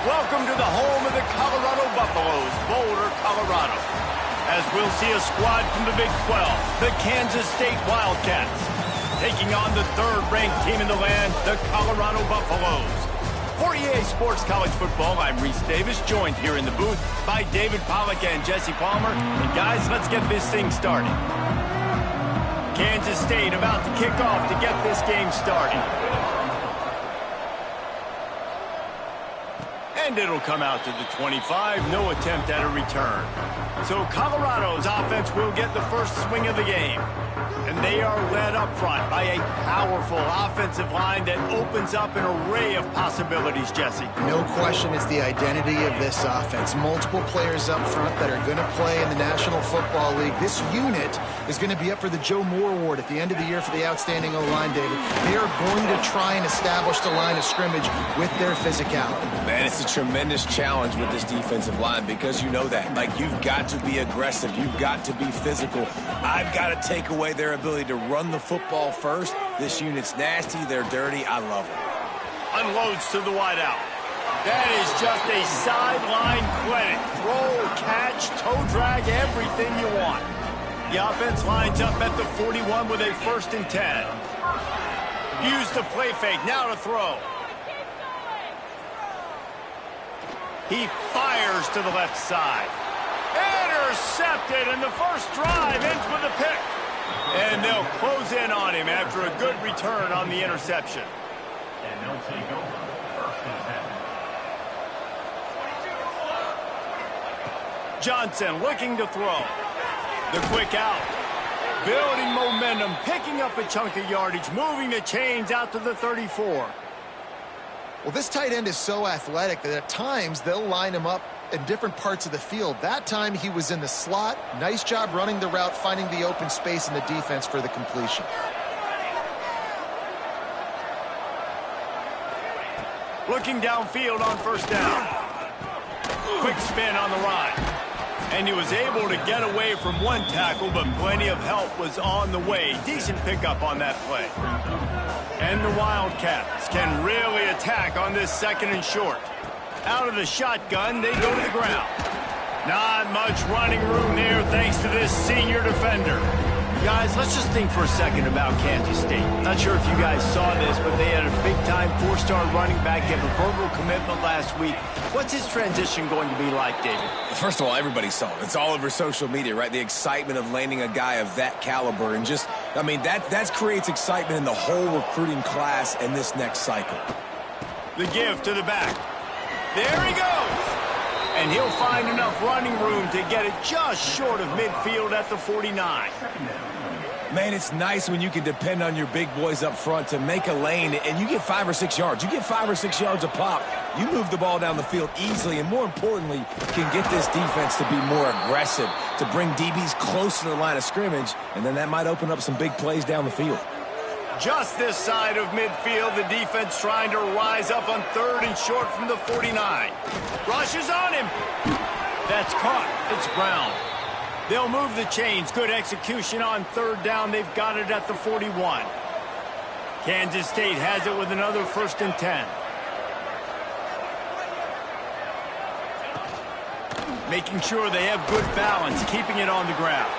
Welcome to the home of the Colorado Buffaloes, Boulder, Colorado. As we'll see a squad from the Big 12, the Kansas State Wildcats, taking on the third-ranked team in the land, the Colorado Buffaloes. For EA Sports College Football, I'm Reese Davis, joined here in the booth by David Pollack and Jesse Palmer. And guys, let's get this thing started. Kansas State about to kick off to get this game started. And it'll come out to the 25, no attempt at a return. So Colorado's offense will get the first swing of the game. And they are led up front by a powerful offensive line that opens up an array of possibilities, Jesse. No question it's the identity of this offense. Multiple players up front that are going to play in the National Football League. This unit is going to be up for the Joe Moore Award at the end of the year for the outstanding O-line, David. They are going to try and establish the line of scrimmage with their physicality. Man, it's a tremendous challenge with this defensive line because you know that. Like, you've got to be aggressive. You've got to be physical. I've got to take away their ability to run the football first. This unit's nasty. They're dirty. I love it. Unloads to the wideout. That is just a sideline clinic. Throw, catch, toe drag, everything you want. The offense lines up at the 41 with a 1st and 10. Use the play fake. Now to throw. He fires to the left side. Intercepted, and the first drive ends with a pick. And they'll close in on him after a good return on the interception. And they'll take over 1st and 10. Johnson looking to throw. The quick out. Building momentum, picking up a chunk of yardage, moving the chains out to the 34. Well, this tight end is so athletic that at times they'll line him up in different parts of the field. That time he was in the slot. Nice job running the route, finding the open space in the defense for the completion. Looking downfield on 1st down. Quick spin on the ride. And he was able to get away from one tackle, but plenty of help was on the way. Decent pickup on that play. And the Wildcats can really attack on this 2nd and short. Out of the shotgun, they go to the ground. Not much running room there thanks to this senior defender. Guys, let's just think for a second about Kansas State. Not sure if you guys saw this, but they had a big-time 4-star running back give a verbal commitment last week. What's his transition going to be like, David? First of all, everybody saw it. It's all over social media, right? The excitement of landing a guy of that caliber. And just, I mean, that creates excitement in the whole recruiting class in this next cycle. The give to the back. There he goes. And he'll find enough running room to get it just short of midfield at the 49. Man, it's nice when you can depend on your big boys up front to make a lane, and you get 5 or 6 yards. You get 5 or 6 yards a pop. You move the ball down the field easily, and more importantly, can get this defense to be more aggressive, to bring DBs close to the line of scrimmage, and then that might open up some big plays down the field. Just this side of midfield, the defense trying to rise up on 3rd and short from the 49. Rushes on him. That's caught. It's Brown. They'll move the chains. Good execution on 3rd down. They've got it at the 41. Kansas State has it with another 1st and 10. Making sure they have good balance, keeping it on the ground.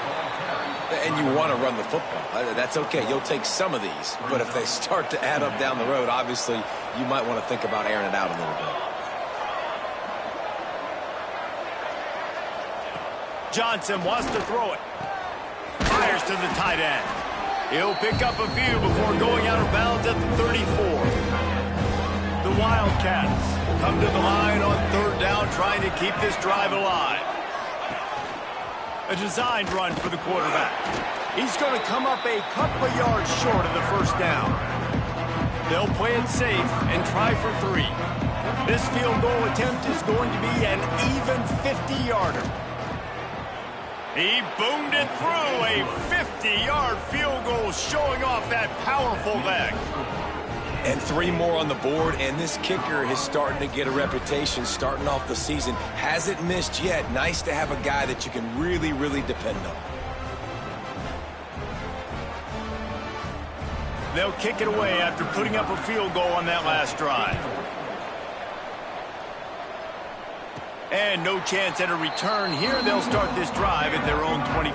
And you want to run the football. That's okay. You'll take some of these. But if they start to add up down the road, obviously, you might want to think about airing it out a little bit. Johnson wants to throw it. Fires to the tight end. He'll pick up a few before going out of bounds at the 34. The Wildcats come to the line on 3rd down, trying to keep this drive alive. A designed run for the quarterback. He's going to come up a couple of yards short of the 1st down. They'll play it safe and try for 3. This field goal attempt is going to be an even 50-yarder. He boomed it through, a 50-yard field goal, showing off that powerful leg. And 3 more on the board, and this kicker is starting to get a reputation starting off the season. Hasn't missed yet. Nice to have a guy that you can really, really depend on. They'll kick it away after putting up a field goal on that last drive. And no chance at a return here. They'll start this drive at their own 25.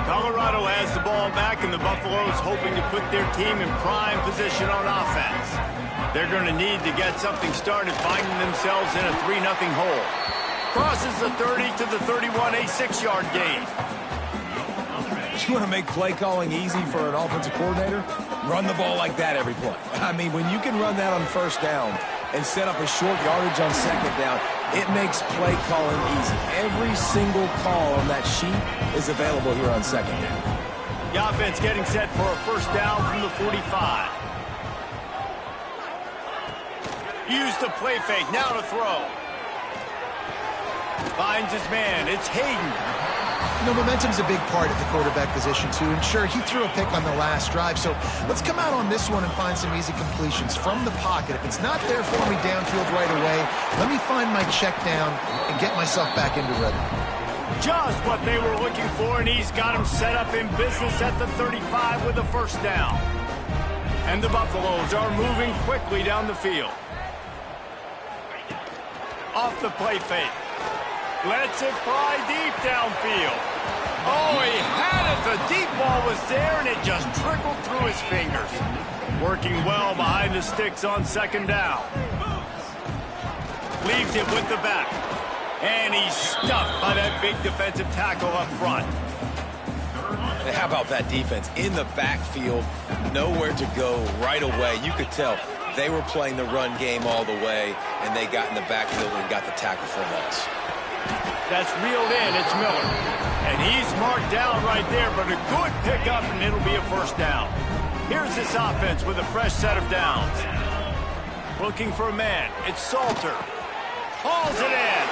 Colorado has the ball back, and the Buffaloes hoping to put their team in prime position on offense. They're going to need to get something started, finding themselves in a 3-0 hole. Crosses the 30 to the 31, a 6-yard gain. You want to make play calling easy for an offensive coordinator? Run the ball like that every play. I mean, when you can run that on first down and set up a short yardage on second down, it makes play calling easy. Every single call on that sheet is available here on second down. The offense getting set for a first down from the 45. Use the play fake, now to throw. Finds his man, it's Hayden. You know, momentum's a big part at the quarterback position, too. And sure, he threw a pick on the last drive, so let's come out on this one and find some easy completions from the pocket. If it's not there for me downfield right away, let me find my check down and get myself back into rhythm. Just what they were looking for, and he's got him set up in business at the 35 with a first down. And the Buffaloes are moving quickly down the field. Off the play fake. Lets it fly deep downfield. Oh, he had it. The deep ball was there, and it just trickled through his fingers. Working well behind the sticks on second down. Leaves it with the back. And he's stuffed by that big defensive tackle up front. And how about that defense? In the backfield, nowhere to go right away. You could tell they were playing the run game all the way, and they got in the backfield and got the tackle for loss. That's reeled in. It's Miller. And he's marked down right there, but a good pickup, and it'll be a first down. Here's this offense with a fresh set of downs. Looking for a man. It's Salter. Hauls it in.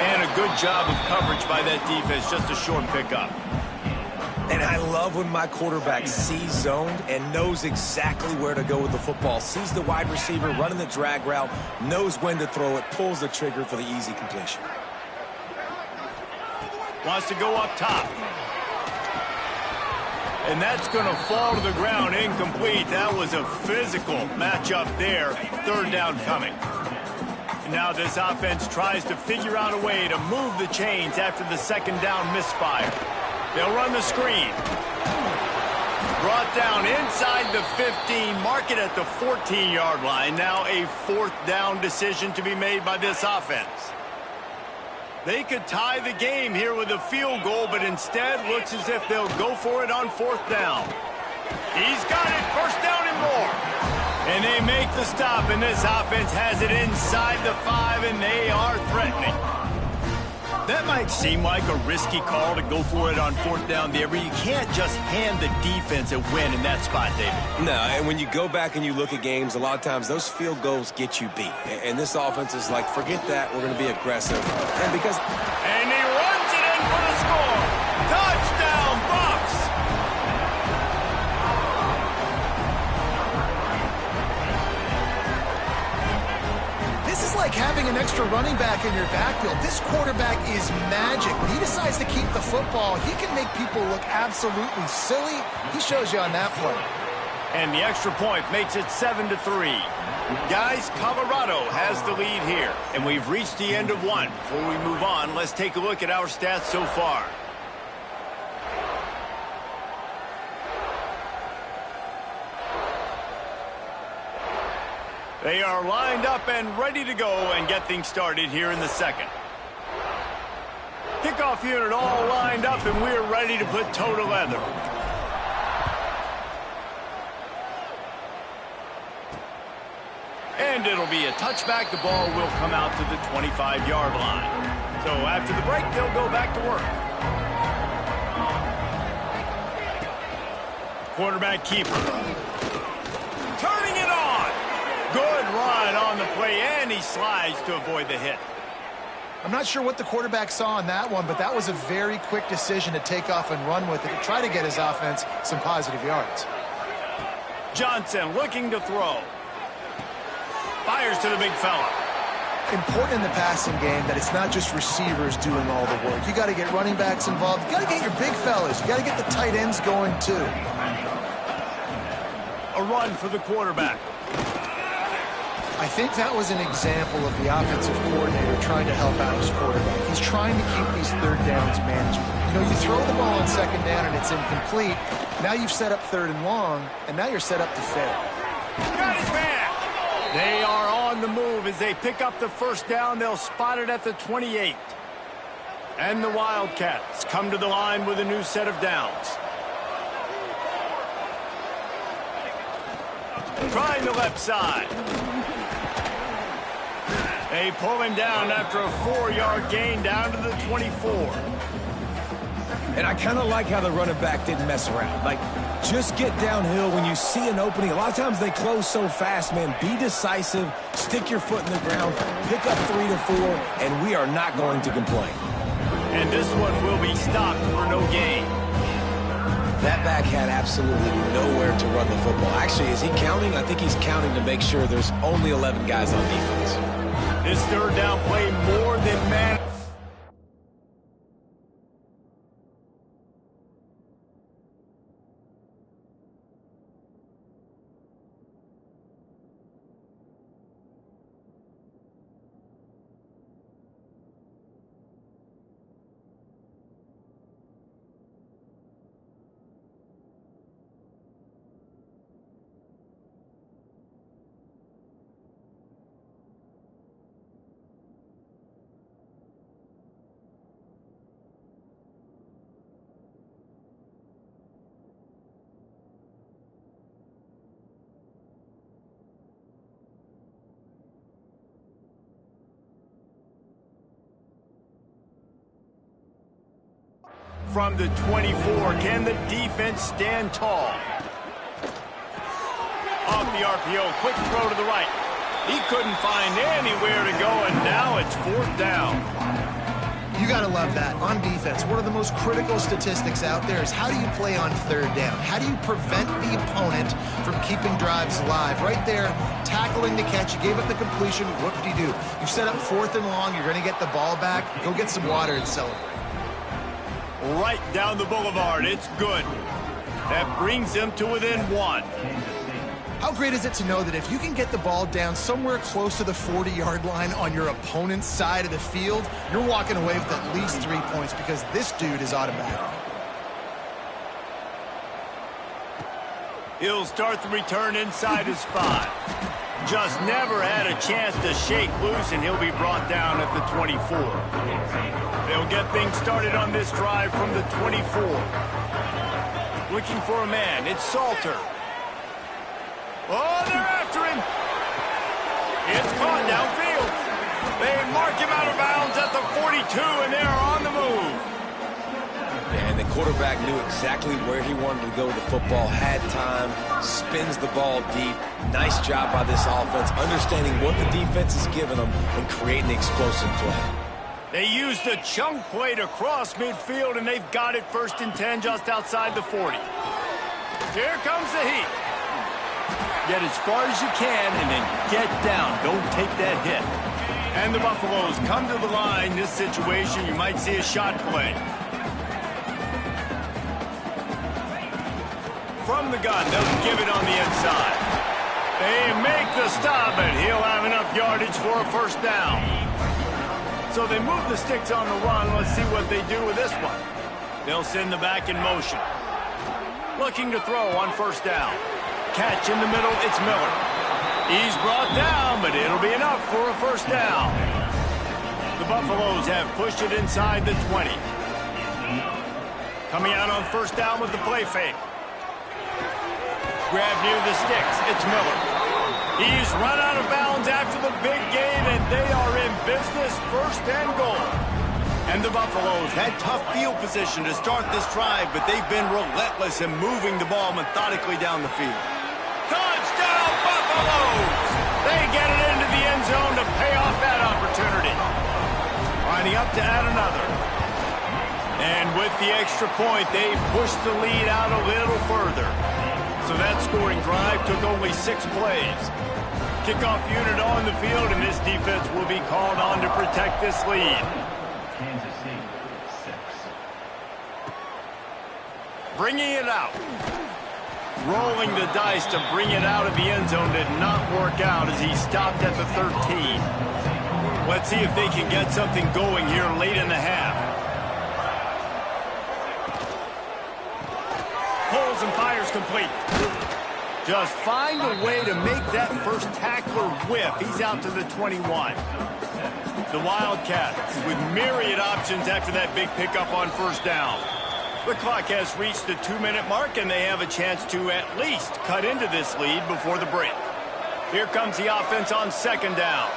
And a good job of coverage by that defense. Just a short pickup. And I love when my quarterback sees zoned and knows exactly where to go with the football. Sees the wide receiver running the drag route, knows when to throw it, pulls the trigger for the easy completion. Wants to go up top. And that's going to fall to the ground incomplete. That was a physical matchup there. Third down coming. And now this offense tries to figure out a way to move the chains after the second down misfire. They'll run the screen. Brought down inside the 15. Mark it at the 14-yard line. Now a fourth down decision to be made by this offense. They could tie the game here with a field goal, but instead looks as if they'll go for it on fourth down. He's got it, first down and more. And they make the stop, and this offense has it inside the 5, and they are threatening. That might seem like a risky call to go for it on fourth down there, but you can't just hand the defense a win in that spot, David. No, and when you go back and you look at games, a lot of times those field goals get you beat. And this offense is like, forget that, we're going to be aggressive. And he runs it in for the score. Touchdown, Bucs! This is like having an extra running back in your backfield. This quarterback is magic. When he decides to keep the football, he can make people look absolutely silly. He shows you on that play. And the extra point makes it 7-3. Guys, Colorado has the lead here, and we've reached the end of one. Before we move on, let's take a look at our stats so far. They are lined up and ready to go and get things started here in the second. Kickoff unit all lined up, and we're ready to put toe to leather. And it'll be a touchback. The ball will come out to the 25-yard line. So after the break, they'll go back to work. Quarterback keeper. Turning it on. Good run on the play, and he slides to avoid the hit. I'm not sure what the quarterback saw on that one, but that was a very quick decision to take off and run with it to try to get his offense some positive yards. Johnson looking to throw. Fires to the big fella. Important in the passing game that it's not just receivers doing all the work. You got to get running backs involved. You got to get your big fellas. You got to get the tight ends going too. A run for the quarterback. I think that was an example of the offensive coordinator trying to help out his quarterback. He's trying to keep these third downs manageable. You know, you throw the ball on second down and it's incomplete. Now you've set up third and long, and now you're set up to fail. Got his man. They are on the move as they pick up the first down. They'll spot it at the 28. And the Wildcats come to the line with a new set of downs. Trying the left side. They pull him down after a 4-yard gain down to the 24. And I kind of like how the running back didn't mess around. Like, just get downhill when you see an opening. A lot of times they close so fast, man. Be decisive, stick your foot in the ground, pick up 3 to 4, and we are not going to complain. And this one will be stopped for no gain. That back had absolutely nowhere to run the football. Actually, is he counting? I think he's counting to make sure there's only 11 guys on defense. This third down play more than man. From the 24, can the defense stand tall? Off the RPO, quick throw to the right. He couldn't find anywhere to go, and now it's 4th down. You got to love that. On defense, one of the most critical statistics out there is how do you play on third down? How do you prevent the opponent from keeping drives alive? Right there, tackling the catch. You gave up the completion. Whoop-de-doo. You set up 4th and long. You're going to get the ball back. Go get some water and celebrate. Right down the boulevard. It's good. That brings them to within 1. How great is it to know that if you can get the ball down somewhere close to the 40-yard line on your opponent's side of the field, you're walking away with at least 3 points because this dude is automatic. He'll start the return inside his 5. Just never had a chance to shake loose, and he'll be brought down at the 24. They'll get things started on this drive from the 24. Looking for a man. It's Salter. Oh, they're after him. It's caught downfield. They mark him out of bounds at the 42, and they are on the move. And the quarterback knew exactly where he wanted to go with the football, had time, spins the ball deep. Nice job by this offense, understanding what the defense is giving them and creating the explosive play. They used a chunk play to cross midfield, and they've got it 1st and 10 just outside the 40. Here comes the heat. Get as far as you can and then get down. Don't take that hit. And the Buffaloes come to the line. This situation, you might see a shot play. From the gun, they'll give it on the inside. They make the stop, and he'll have enough yardage for a 1st down. So they move the sticks on the run. Let's see what they do with this one. They'll send the back in motion. Looking to throw on 1st down. Catch in the middle, it's Miller. He's brought down, but it'll be enough for a 1st down. The Buffaloes have pushed it inside the 20. Coming out on 1st down with the play fake. Grab near the sticks, it's Miller. He's run out of bounds after the big gain, and they are in business, 1st and goal. And the Buffaloes had tough field position to start this drive, but they've been relentless in moving the ball methodically down the field. Touchdown, Buffaloes! They get it into the end zone to pay off that opportunity. Lining up to add another. And with the extra point, they pushed the lead out a little further. So that scoring drive took only 6 plays. Kickoff unit on the field, and this defense will be called on to protect this lead. Kansas City, 6. Bringing it out. rolling the dice to bring it out of the end zone did not work out as he stopped at the 13. Let's see if they can get something going here late in the half. Pulls and fires complete. Just find a way to make that first tackler whiff. He's out to the 21. The Wildcats with myriad options after that big pickup on first down. The clock has reached the 2-minute mark, and they have a chance to at least cut into this lead before the break. Here comes the offense on second down.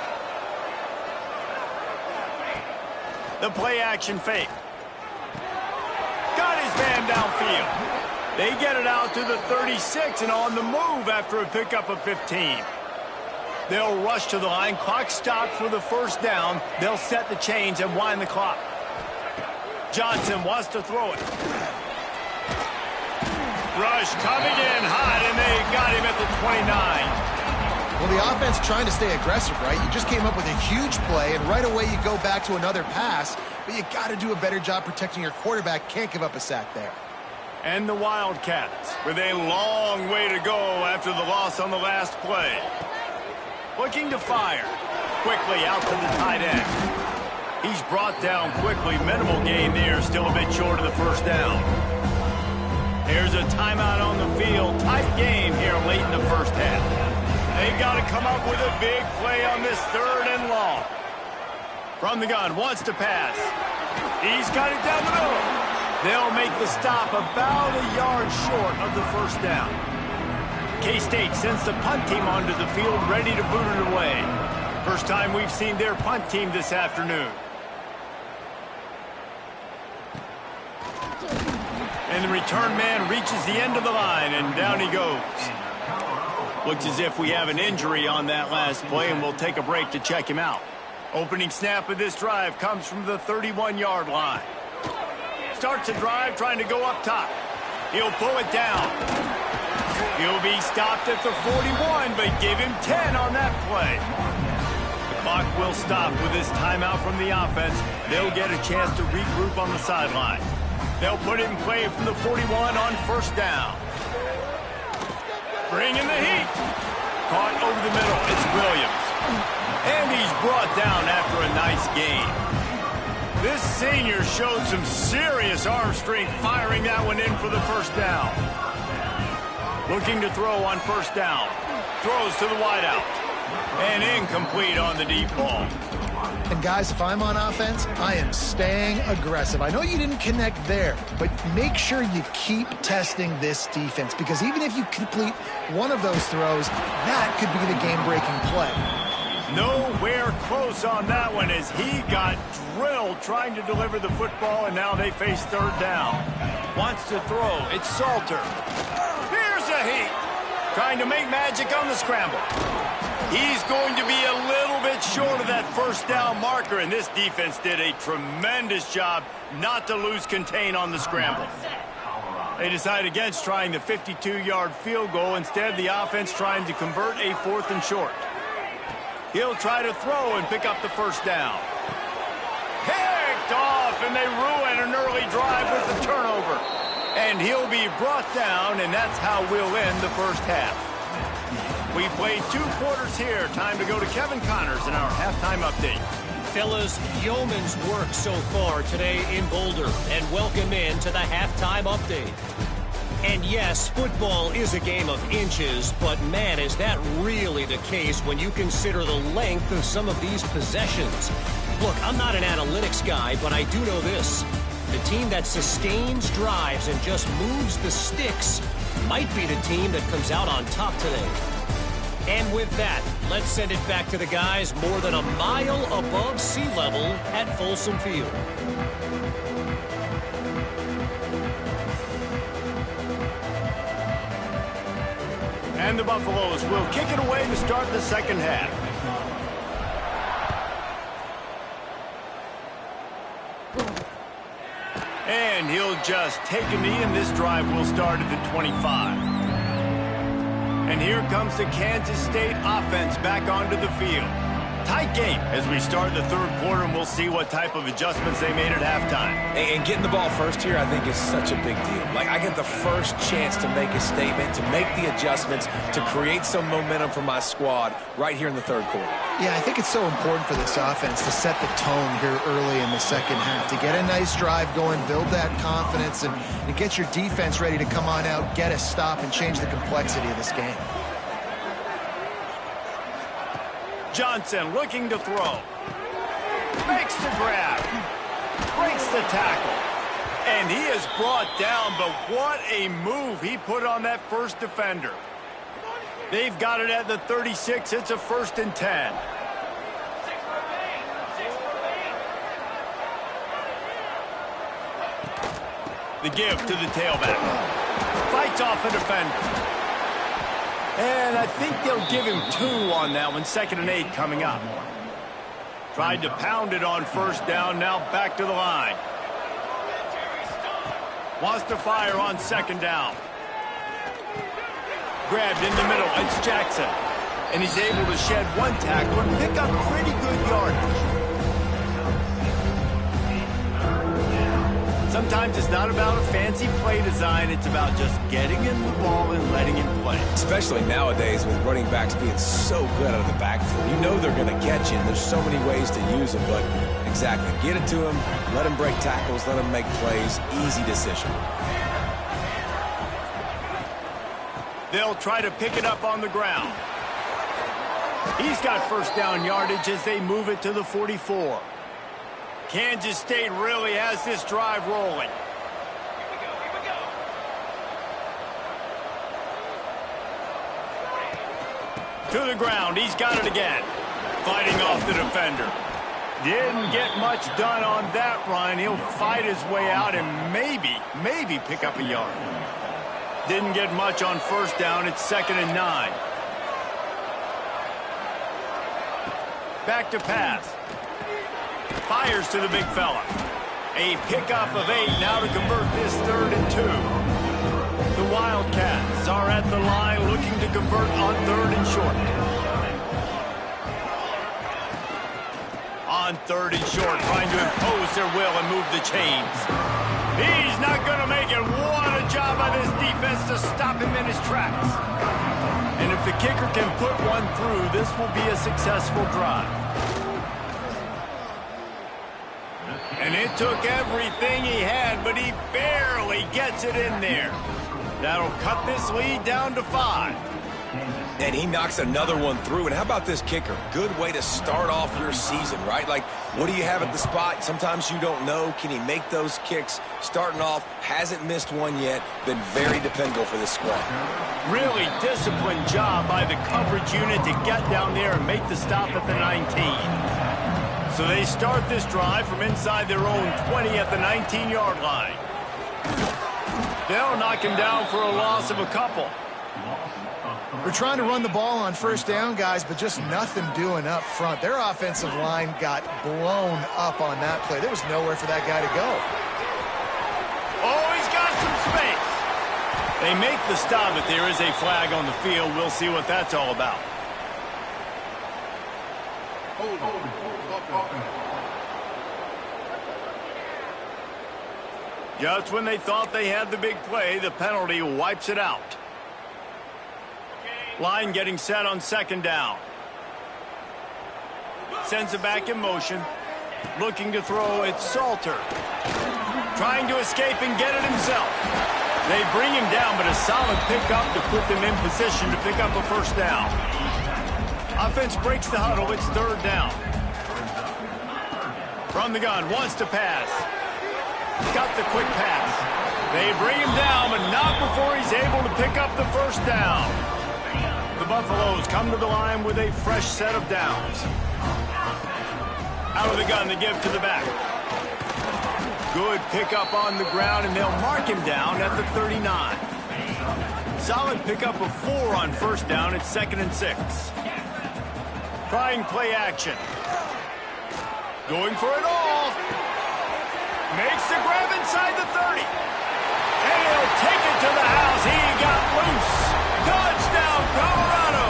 The play-action fake. Got his man downfield. They get it out to the 36 and on the move after a pickup of 15. They'll rush to the line. Clock stopped for the first down. They'll set the chains and wind the clock. Johnson wants to throw it. Rush coming in hot, and they got him at the 29. Well, the offense trying to stay aggressive, right? You just came up with a huge play, and right away you go back to another pass, but you got to do a better job protecting your quarterback. Can't give up a sack there. And the Wildcats with a long way to go after the loss on the last play. Looking to fire. Quickly out to the tight end. He's brought down quickly. Minimal gain there. Still a bit short of the first down. There's a timeout on the field. Tight game here late in the first half. They've got to come up with a big play on this 3rd and long. From the gun, wants to pass. He's got it down the middle. They'll make the stop about a yard short of the first down. K-State sends the punt team onto the field, ready to boot it away. First time we've seen their punt team this afternoon. And the return man reaches the end of the line, and down he goes. Looks as if we have an injury on that last play, and we'll take a break to check him out. Opening snap of this drive comes from the 31-yard line. Starts a drive trying to go up top. He'll pull it down. He'll be stopped at the 41, but give him 10 on that play. The clock will stop with this timeout from the offense. They'll get a chance to regroup on the sideline. They'll put it in play from the 41 on first down. Bringing the heat. Caught over the middle. It's Williams. And he's brought down after a nice gain. This senior showed some serious arm strength firing that one in for the first down. Looking to throw on first down. Throws to the wideout. And incomplete on the deep ball. And guys, if I'm on offense, I am staying aggressive. I know you didn't connect there, but make sure you keep testing this defense, because even if you complete one of those throws, that could be the game-breaking play. Nowhere close on that one as he got drilled trying to deliver the football, and now they face third down. Wants to throw. It's Salter. Here's a heat. Trying to make magic on the scramble. He's going to be a little bit short of that first down marker, and this defense did a tremendous job not to lose contain on the scramble. They decide against trying the 52-yard field goal. Instead, the offense trying to convert a 4th and short. He'll try to throw and pick up the first down. Picked off, and they ruin an early drive with the turnover. And he'll be brought down, and that's how we'll end the first half. We played 2 quarters here. Time to go to Kevin Connors in our halftime update. Fellas, yeoman's work so far today in Boulder, and welcome in to the halftime update. And yes, football is a game of inches, but man, is that really the case when you consider the length of some of these possessions. Look, I'm not an analytics guy, but I do know this. The team that sustains drives and just moves the sticks might be the team that comes out on top today. And with that, let's send it back to the guys more than a mile above sea level at Folsom Field. And the Buffaloes will kick it away to start the second half. And he'll just take a knee, and this drive will start at the 25. And here comes the Kansas State offense back onto the field. tight game as we start the third quarter, and we'll see what type of adjustments they made at halftime. And getting the ball first here, I think, is such a big deal. Like, I get the first chance to make a statement, to make the adjustments, to create some momentum for my squad right here in the third quarter. Yeah, I think it's so important for this offense to set the tone here early in the second half, to get a nice drive going, build that confidence, and get your defense ready to come on out, get a stop, and change the complexity of this game. Johnson looking to throw. Makes the grab. Breaks the tackle. And he is brought down, but what a move he put on that first defender. They've got it at the 36. It's a 1st and 10. The give to the tailback. Fights off a defender. And I think they'll give him 2 on that one. 2nd and 8 coming up. Tried to pound it on 1st down. Now back to the line. Wants to fire on 2nd down. Grabbed in the middle. It's Jackson. And he's able to shed 1 tackle and pick up pretty good yardage. Sometimes it's not about a fancy play design. It's about just getting in the ball and letting him play. Especially nowadays with running backs being so good out of the backfield. You know they're going to catch you, and there's so many ways to use them. But exactly, get it to him, let him break tackles, let him make plays. Easy decision. They'll try to pick it up on the ground. He's got 1st down yardage as they move it to the 44. Kansas State really has this drive rolling. To the ground. He's got it again. Fighting off the defender. Didn't get much done on that run. He'll fight his way out and maybe pick up a yard. Didn't get much on 1st down. It's 2nd and 9. Back to pass. Fires to the big fella. A pickup of 8 now to convert this 3rd and 2. The Wildcats are at the line looking to convert on 3rd and short. On 3rd and short, trying to impose their will and move the chains. He's not going to make it. What a job by this defense to stop him in his tracks. And if the kicker can put one through, this will be a successful drive. And it took everything he had, but he barely gets it in there. That'll cut this lead down to 5. And he knocks another one through. And how about this kicker? Good way to start off your season, right? Like, what do you have at the spot? Sometimes you don't know. Can he make those kicks? Starting off, hasn't missed one yet. Been very dependable for this squad. Really disciplined job by the coverage unit to get down there and make the stop at the 19. So they start this drive from inside their own 20 at the 19-yard line. They'll knock him down for a loss of a couple. We're trying to run the ball on 1st down, guys, but just nothing doing up front. Their offensive line got blown up on that play. There was nowhere for that guy to go. Oh, he's got some space. They make the stop, but there is a flag on the field. We'll see what that's all about. Just when they thought they had the big play, the penalty wipes it out. Line getting set on 2nd down. Sends it back in motion. Looking to throw, it's Salter. Trying to escape and get it himself. They bring him down, but a solid pickup to put them in position to pick up a 1st down. Offense breaks the huddle, it's 3rd down. From the gun, wants to pass. Got the quick pass. They bring him down, but not before he's able to pick up the 1st down. The Buffaloes come to the line with a fresh set of downs. Out of the gun, the give to the back. Good pickup on the ground, and they'll mark him down at the 39. Solid pickup of 4 on 1st down. It's 2nd and 6. Trying play action. Going for it all. Makes the grab inside the 30. And he'll take it to the house. He got loose. Touchdown, Colorado.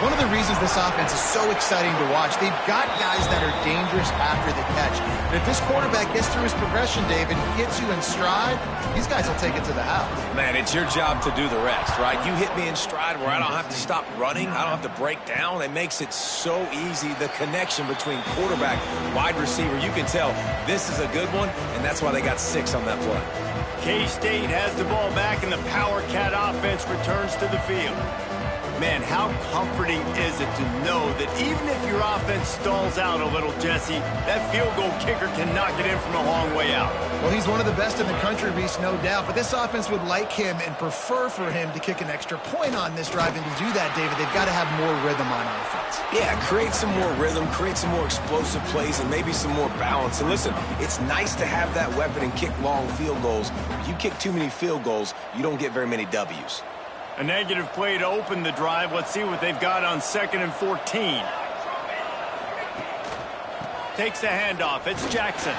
One of the reasons this offense is so exciting to watch. They've got guys that are dangerous after the catch. And if this quarterback gets through his progression, David, and gets you in stride, these guys will take it to the house. Man, it's your job to do the rest, right? You hit me in stride where I don't have to stop running. I don't have to break down. It makes it so easy. The connection between quarterback, wide receiver, you can tell this is a good one, and that's why they got 6 on that play. K-State has the ball back, and the Power Cat offense returns to the field. Man, how comforting is it to know that even if your offense stalls out a little, Jesse, that field goal kicker can knock it in from a long way out. Well, he's one of the best in the country, Reese, no doubt. But this offense would like him and prefer for him to kick an extra point on this drive. And to do that, David, they've got to have more rhythm on offense. Yeah, create some more rhythm, create some more explosive plays, and maybe some more balance. And listen, it's nice to have that weapon and kick long field goals. If you kick too many field goals, you don't get very many W's. A negative play to open the drive. Let's see what they've got on 2nd and 14. Takes the handoff. It's Jackson.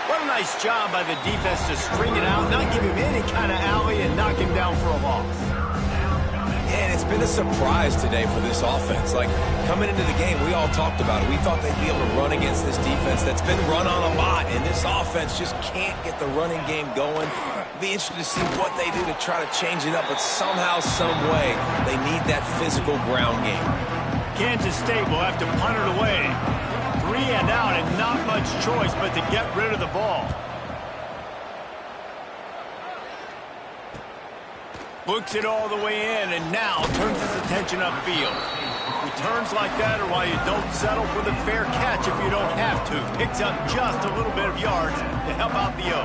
What a nice job by the defense to string it out, not give him any kind of alley, and knock him down for a loss. And it's been a surprise today for this offense. Like, coming into the game, we all talked about it. We thought they'd be able to run against this defense that's been run on a lot, and this offense just can't get the running game going. Be interested to see what they do to try to change it up, but somehow, some way, they need that physical ground game. Kansas State will have to punt it away. 3 and out, and not much choice but to get rid of the ball. Looks it all the way in, and now turns his attention upfield. Returns like that are why you don't settle for the fair catch if you don't have to. Picks up just a little bit of yards to help out the O.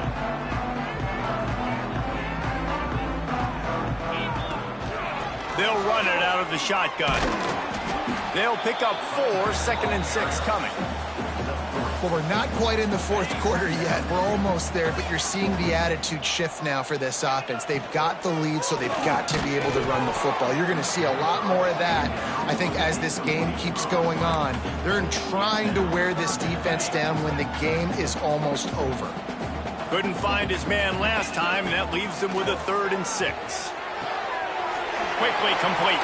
They'll run it out of the shotgun. They'll pick up 4, 2nd and 6 coming. Well, we're not quite in the 4th quarter yet. We're almost there, but you're seeing the attitude shift now for this offense. They've got the lead, so they've got to be able to run the football. You're going to see a lot more of that, I think, as this game keeps going on. They're trying to wear this defense down when the game is almost over. Couldn't find his man last time, and that leaves them with a 3rd and 6. Quickly complete.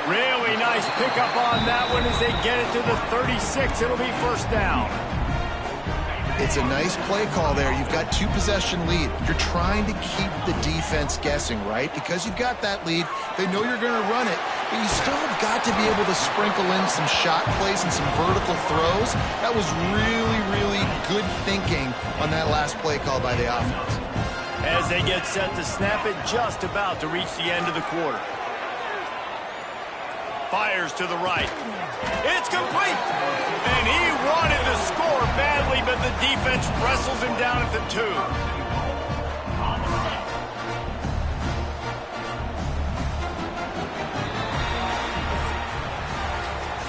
Really nice pickup on that one as they get it to the 36. It'll be 1st down. It's a nice play call there. You've got 2-possession lead. You're trying to keep the defense guessing, right? Because you've got that lead. They know you're going to run it, but you still have got to be able to sprinkle in some shot plays and some vertical throws. That was really, really good thinking on that last play call by the offense. As they get set to snap it, just about to reach the end of the quarter. Fires to the right. It's complete! And he wanted to score badly, but the defense wrestles him down at the 2.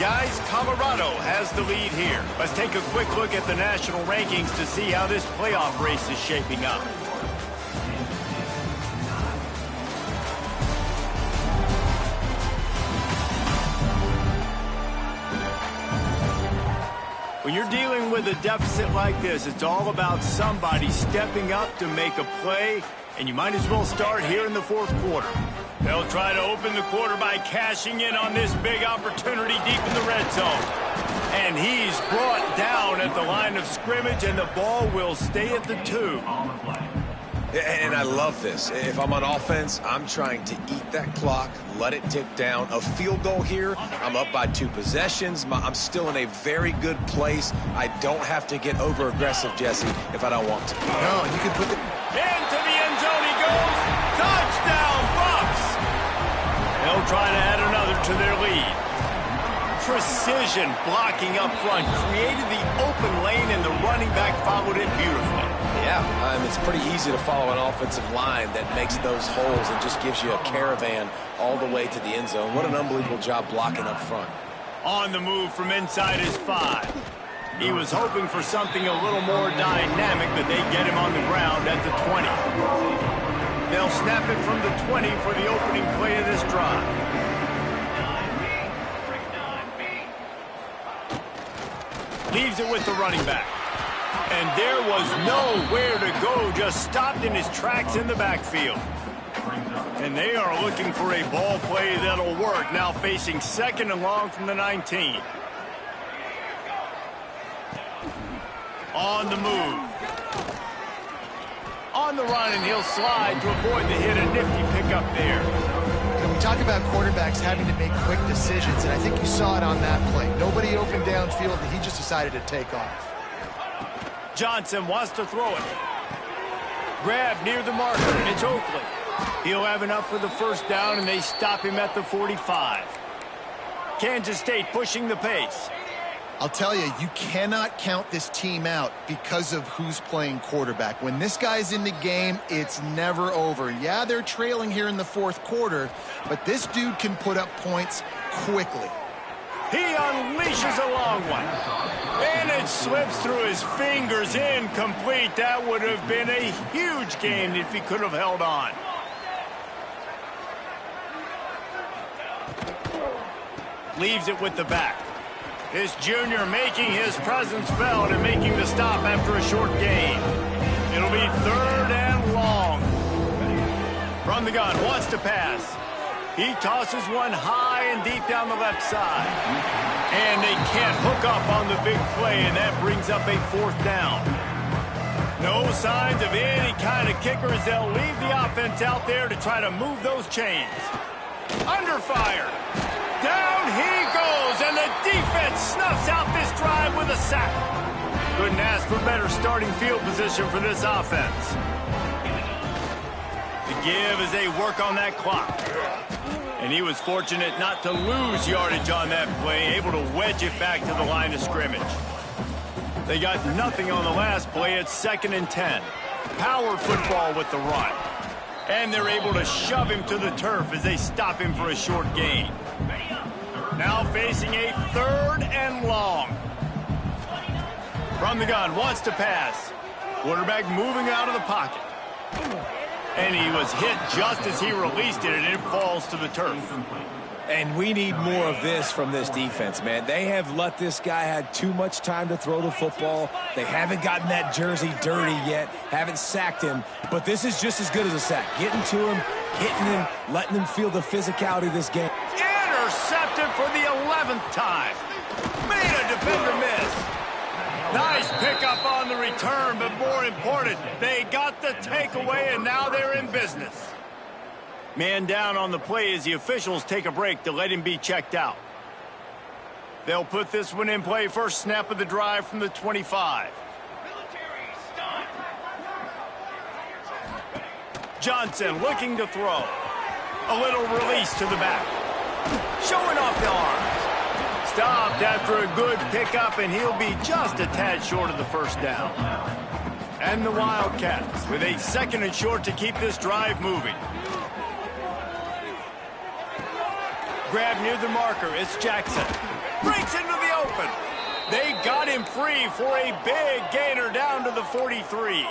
Guys, Colorado has the lead here. Let's take a quick look at the national rankings to see how this playoff race is shaping up. When you're dealing with a deficit like this, it's all about somebody stepping up to make a play, and you might as well start here in the 4th quarter. They'll try to open the quarter by cashing in on this big opportunity deep in the red zone. And he's brought down at the line of scrimmage, and the ball will stay at the 2. And I love this. If I'm on offense, I'm trying to eat that clock, let it tick down. A field goal here, I'm up by 2 possessions. I'm still in a very good place. I don't have to get over-aggressive, Jesse, if I don't want to. No, you can put it... Into the end zone he goes. Touchdown, Bucks! They'll try to add another to their lead. Precision blocking up front created the open lane, and the running back followed it beautifully. Yeah, it's pretty easy to follow an offensive line that makes those holes and just gives you a caravan all the way to the end zone. What an unbelievable job blocking up front. On the move from inside his 5. He was hoping for something a little more dynamic, but they get him on the ground at the 20. They'll snap it from the 20 for the opening play of this drive. Leaves it with the running back. And there was nowhere to go, just stopped in his tracks in the backfield. And they are looking for a ball play that'll work. Now facing 2nd and long from the 19. On the move. On the run, and he'll slide to avoid the hit. A nifty pickup there. We talk about quarterbacks having to make quick decisions, and I think you saw it on that play. Nobody open downfield, and he just decided to take off. Johnson wants to throw it. Grab near the marker, and it's Oakley. He'll have enough for the first down, and they stop him at the 45. Kansas State pushing the pace. I'll tell you, you cannot count this team out because of who's playing quarterback. When this guy's in the game, it's never over. Yeah, they're trailing here in the 4th quarter, but this dude can put up points quickly. He unleashes a long one. And it slips through his fingers, incomplete. That would have been a huge gain if he could have held on. Leaves it with the back. This junior making his presence felt and making the stop after a short gain. It'll be 3rd and long. From the gun, wants to pass. He tosses one high and deep down the left side. And they can't hook up on the big play, and that brings up a 4th down. No signs of any kind of kickers. They'll leave the offense out there to try to move those chains. Under fire. Down he goes, and the defense snuffs out this drive with a sack. Couldn't ask for better starting field position for this offense. The give as they work on that clock. And he was fortunate not to lose yardage on that play, able to wedge it back to the line of scrimmage. They got nothing on the last play. It's 2nd and 10. Power football with the run. And they're able to shove him to the turf as they stop him for a short gain. Now facing a 3rd and long. From the gun, wants to pass. Quarterback moving out of the pocket. And he was hit just as he released it, and it falls to the turf. And we need more of this from this defense, man. They have let this guy have too much time to throw the football. They haven't gotten that jersey dirty yet, haven't sacked him. But this is just as good as a sack. Getting to him, hitting him, letting him feel the physicality of this game. Intercepted for the 11th time. Made a defender miss. Nice pickup on the return, but more important, they got the takeaway, and now they're in business. Man down on the play as the officials take a break to let him be checked out. They'll put this one in play. First snap of the drive from the 25. Johnson looking to throw. A little release to the back. Showing off the arms. Stopped after a good pickup, and he'll be just a tad short of the first down. And the Wildcats with a 2nd and short to keep this drive moving. Grab near the marker. It's Jackson. Breaks into the open. They got him free for a big gainer down to the 43.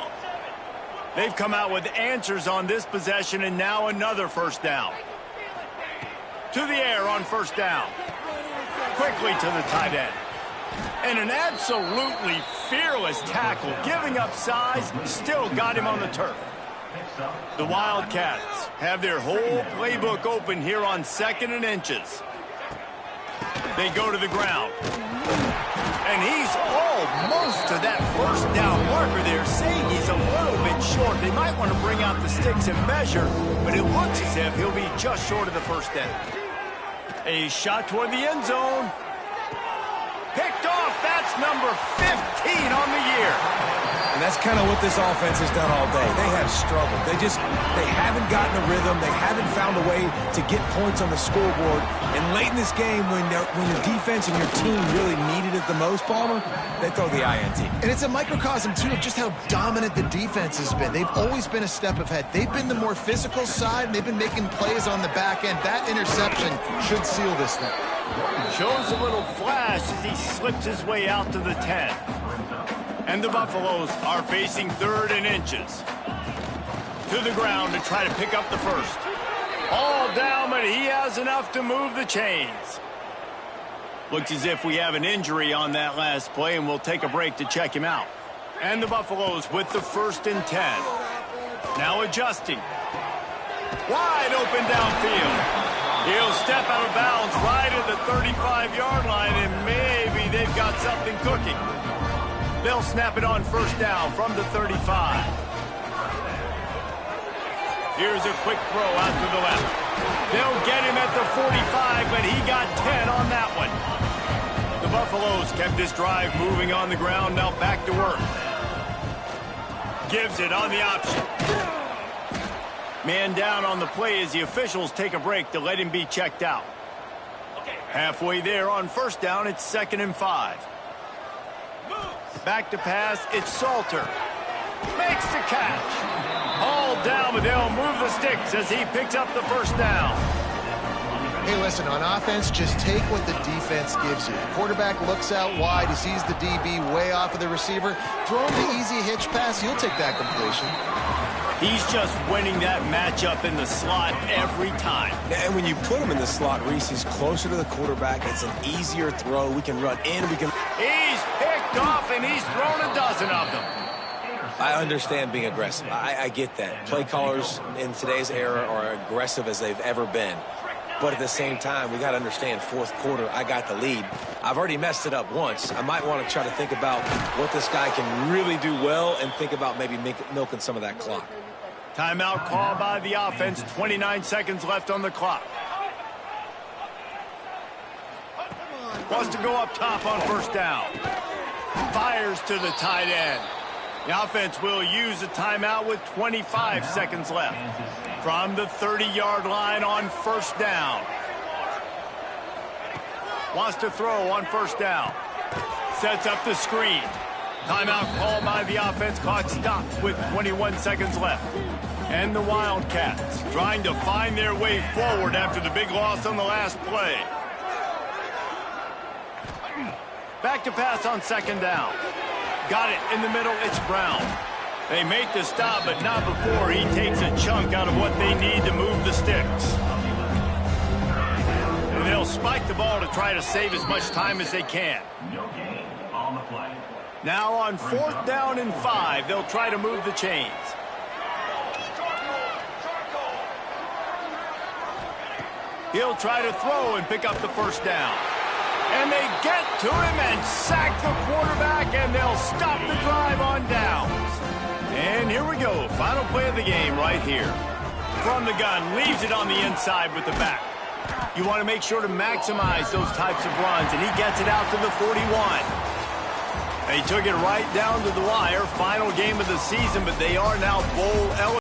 They've come out with answers on this possession, and now another first down. To the air on first down. Quickly to the tight end. And an absolutely fearless tackle, giving up size, still got him on the turf. The Wildcats have their whole playbook open here on 2nd and inches. They go to the ground. And he's almost to that first down marker there, saying he's a little bit short. They might want to bring out the sticks and measure, but it looks as if he'll be just short of the first down. A shot toward the end zone. Picked off. That's number 15 on the year. And that's kind of what this offense has done all day. They have struggled. They haven't gotten a rhythm. They haven't found a way to get points on the scoreboard. And late in this game, when your defense and your team really needed it the most, Palmer, they throw the INT. And it's a microcosm, too, of just how dominant the defense has been. They've always been a step ahead. They've been the more physical side, and they've been making plays on the back end. That interception should seal this thing. Shows a little flash as he slips his way out to the 10. And the Buffaloes are facing 3rd and inches. To the ground to try to pick up the first. All down, but he has enough to move the chains. Looks as if we have an injury on that last play, and we'll take a break to check him out. And the Buffaloes with the 1st and 10. Now adjusting. Wide open downfield. He'll step out of bounds right at the 35-yard line, and maybe they've got something cooking. They'll snap it on first down from the 35. Here's a quick throw out to the left. They'll get him at the 45, but he got 10 on that one. The Buffaloes kept this drive moving on the ground, now back to work. Gives it on the option. Man down on the play as the officials take a break to let him be checked out. Halfway there on first down, it's 2nd and 5. Back to pass, it's Salter. Makes the catch. All down, but they'll move the sticks as he picks up the first down. Hey, listen, on offense, just take what the defense gives you. Quarterback looks out wide. He sees the DB way off of the receiver. Throw him the easy hitch pass. You'll take that completion. He's just winning that matchup in the slot every time. And when you put him in the slot, Reese, he's closer to the quarterback. It's an easier throw. We can run in. He's picked off, and he's thrown a dozen of them. I understand being aggressive. I get that. Play callers in today's era are aggressive as they've ever been. But at the same time, we got to understand, fourth quarter, I got the lead. I've already messed it up once. I might want to try to think about what this guy can really do well and think about maybe milking some of that clock. Timeout call by the offense. 29 seconds left on the clock. Wants to go up top on first down. Fires to the tight end. The offense will use a timeout with 25 seconds left. From the 30-yard line on first down. Wants to throw on first down. Sets up the screen. Timeout called by the offense. Clock stopped with 21 seconds left. And the Wildcats trying to find their way forward after the big loss on the last play. Back to pass on second down. Got it in the middle. It's Brown. They make the stop, but not before he takes a chunk out of what they need to move the sticks. And they'll spike the ball to try to save as much time as they can. No gain on the play. Now on fourth down and 5, they'll try to move the chains. He'll try to throw and pick up the first down. And they get to him and sack the quarterback, and they'll stop the drive on downs. And here we go, final play of the game right here. From the gun, leaves it on the inside with the back. You want to make sure to maximize those types of runs, and he gets it out to the 41. They took it right down to the wire, final game of the season, but they are now bowl eligible.